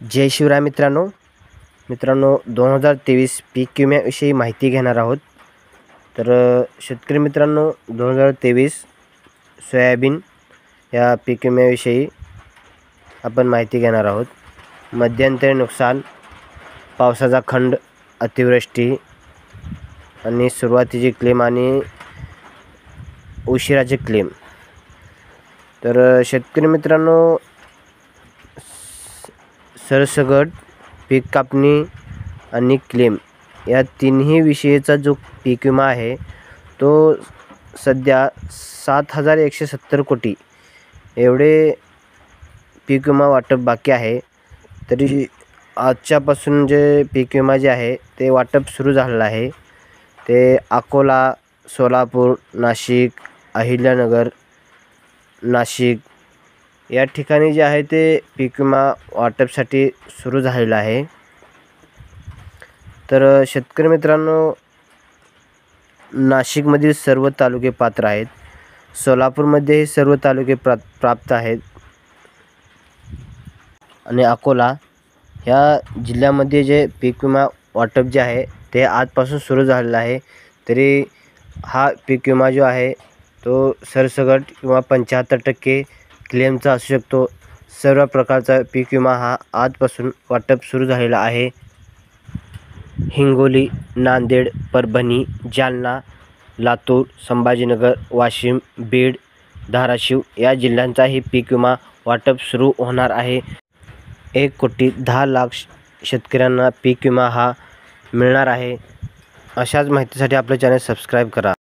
जय शिवराय मित्रांनो 2023 पीक विम्याविषयी माहिती घेणार आहोत। तर शेतकरी मित्रांनो 2023 सोयाबीन या पीक विम्याविषयी आपण माहिती घेणार आहोत। मध्यंतरी नुकसान, पावसाचा खंड, अतिवृष्टी आणि सुरुवातीची क्लेम आणि उशिराचे क्लेम। तर शेतकरी मित्रांनो सरसकट पीक कापणी आणि क्लेम या तिन्ही विषयीचा जो पीक विमा आहे तो सध्या 7,170 कोटी एवढे पीक विमा वाटप बाकी आहे। तरी आजच्यापासून जे पीक विमा जे आहे ते वाटप सुरू झालेलं आहे। ते अकोला, सोलापूर, नाशिक, अहिल्यानगर, नाशिक या ठिकाणी जे आहे ते पीक विमा वाटपसाठी सुरू झालेलं आहे। तर शेतकरी मित्रांनो नाशिकमधील सर्व तालुके पात्र आहेत, सोलापूरमध्ये सर्व तालुके प्राप्त आहेत आणि अकोला ह्या जिल्ह्यामध्ये जे पीक विमा वाटप जे आहे ते आजपासून सुरू झालेलं आहे। तरी हा पीक विमा जो आहे तो सरसकट किंवा 75% क्लेमचा असू शकतो। सर्व प्रकारचा पीक विमा हा आजपासून वाटप सुरू झालेला आहे। हिंगोली, नांदेड, परभणी, जालना, लातूर, संभाजीनगर, वाशिम, बीड, धाराशिव या जिल्ह्यांचाही पीक विमा वाटप सुरू होणार आहे। 1,10,00,000 शेतकऱ्यांना पीक विमा हा मिळणार आहे। अशाच माहितीसाठी आपलं चॅनल सबस्क्राईब करा।